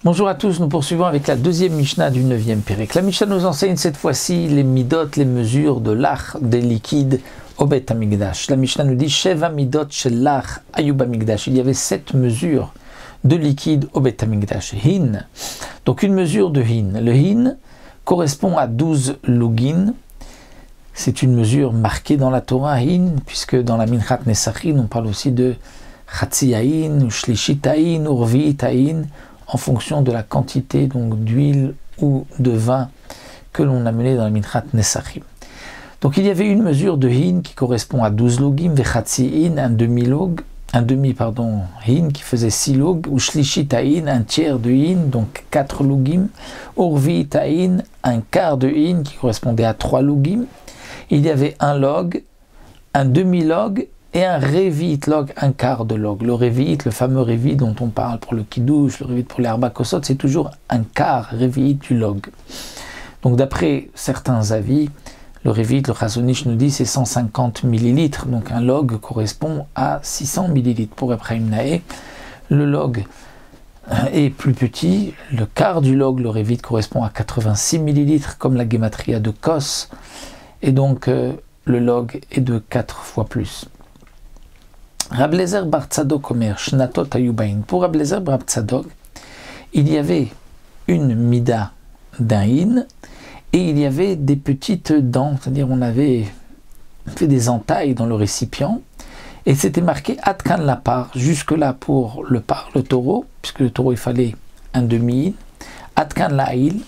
Bonjour à tous, nous poursuivons avec la deuxième Mishnah du 9e Pérek. La Mishnah nous enseigne cette fois-ci les midot, les mesures de l'ach, des liquides au Bet Hamikdash. La Mishnah nous dit Sheva midot shel l'ach ayub Hamikdash. Il y avait 7 mesures de liquide au Bet Hamikdash. Hin, donc une mesure de hin. Le hin correspond à 12 lugin. C'est une mesure marquée dans la Torah, hin, puisque dans la Minchat Nesachin, on parle aussi de Chatzi Haïn, ou Shlishit Haïn, ou Rvi'it Haïn, en fonction de la quantité donc d'huile ou de vin que l'on a mené dans la Minchat Nesachim. Donc il y avait une mesure de hin qui correspond à 12 logim, vechatzi hin, un demi hin qui faisait 6 log, ou shlishit hin, un tiers de hin, donc 4 logim, urvit hin, un quart de hin qui correspondait à 3 logim. Il y avait un log, un demi-log, et un revit log, un quart de log. Le revit, le fameux revit dont on parle pour le kiddush, le revit pour les arba kosot, c'est toujours un quart revit du log. Donc d'après certains avis, le revit, le Chazon Ish nous dit c'est 150 millilitres, donc un log correspond à 600 millilitres. Pour Ephraim Naé, le log est plus petit, le quart du log, le revit, correspond à 86 millilitres, comme la gematria de Kos, et donc le log est de 4 fois plus. Rabbi Eliezer bar Tzadok Omer, Shnatot Ayubain. Pour Rabbi Eliezer bar Tzadok, il y avait une mida d'un hin et il y avait des petites dents, c'est-à-dire on avait fait des entailles dans le récipient et c'était marqué Atkan la part, jusque-là pour le taureau, puisque le taureau il fallait un demi hin, Atkan la haïl,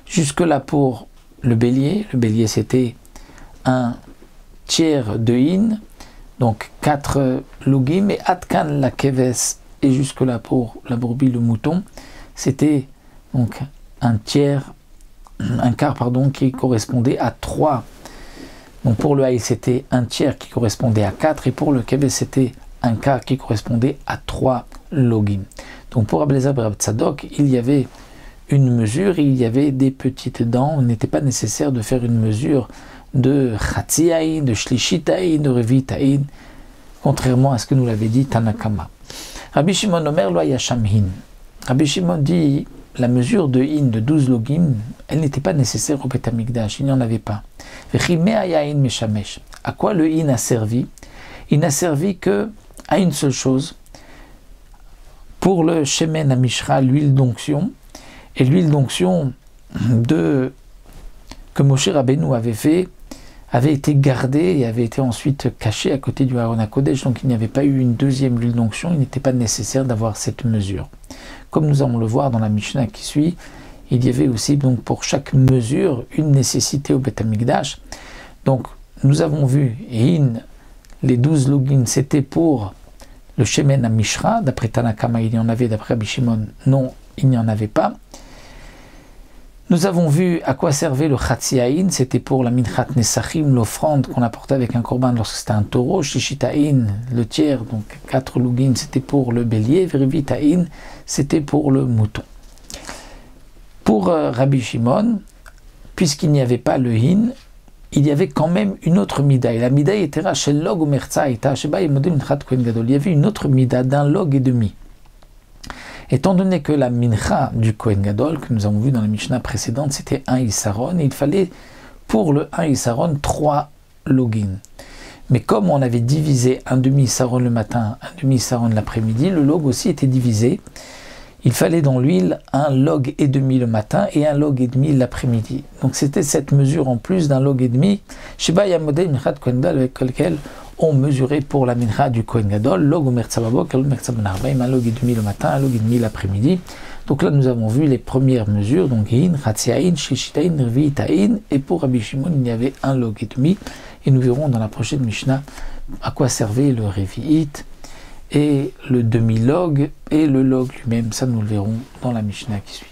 jusque-là pour le bélier c'était un tiers de hin, donc 4 logim, et atkan la keves, et jusque-là pour la brebis, le mouton, c'était donc un quart, qui correspondait à 3. Donc pour le haïl, c'était un tiers qui correspondait à 4, et pour le keves, c'était un quart qui correspondait à 3 logim. Donc pour Rabbi Eliezer bar Tzadok, il y avait une mesure, il y avait des petites dents, il n'était pas nécessaire de faire une mesure de Chatzi Haïn, de Shlishit Haïn, de Revit Haïn, contrairement à ce que nous l'avait dit Tanakama. Rabbi Shimon Omer lo yasham hin. Rabbi Shimon dit la mesure de hin de 12 logim, elle n'était pas nécessaire au Bet Hamikdash, il n'y en avait pas. À quoi le hin a servi? Il n'a servi que à une seule chose, pour le shemen amishra, l'huile d'onction, et l'huile d'onction que Moshe Rabbeinu avait fait, avait été gardé et avait été ensuite caché à côté du Aaron HaKodesh, donc il n'y avait pas eu une deuxième huile d'onction, il n'était pas nécessaire d'avoir cette mesure. Comme nous allons le voir dans la Mishnah qui suit, il y avait aussi donc pour chaque mesure une nécessité au Bet Hamikdash. Donc nous avons vu, hin, les 12 login, c'était pour le Shemen HaMishra, d'après Tanakama il y en avait, d'après Rabbi Shimon, non, il n'y en avait pas. Nous avons vu à quoi servait le Chatzi Haïn, c'était pour la Minchat Nesachim, l'offrande qu'on apportait avec un korban lorsque c'était un taureau. Shlishit Haïn, le tiers, donc 4 lugim, c'était pour le bélier. Revit Haïn, c'était pour le mouton. Pour Rabbi Shimon, puisqu'il n'y avait pas le hin, il y avait quand même une autre mida. Et la mida était Rachel log ou merza ita sheba yemodem minchat kohen gadol. Il y avait une autre mida d'un log et demi. Étant donné que la mincha du Kohen Gadol, que nous avons vu dans la Mishnah précédente, c'était 1 Issaron, et il fallait pour le 1 Issaron 3 login. Mais comme on avait divisé un demi-Issaron le matin, un demi-Issaron l'après-midi, le log aussi était divisé. Il fallait dans l'huile un log et demi le matin et un log et demi l'après-midi. Donc c'était cette mesure en plus d'un log et demi, Sheba Yamodei Minchat Kohen Gadol, avec lequel on mesurait pour la mincha du Kohen Gadol, log ou merza babok, log merza ben arbaim, un log et demi le matin, un log et demi l'après-midi. Donc là nous avons vu les premières mesures, donc hin, chatzi haïn, shlishit haïn, rvi'it haïn, et pour Rabbi Shimon il y avait un log et demi, et nous verrons dans la prochaine Mishnah à quoi servait le rvi'it, et le demi-log, et le log lui-même, ça nous le verrons dans la Mishnah qui suit.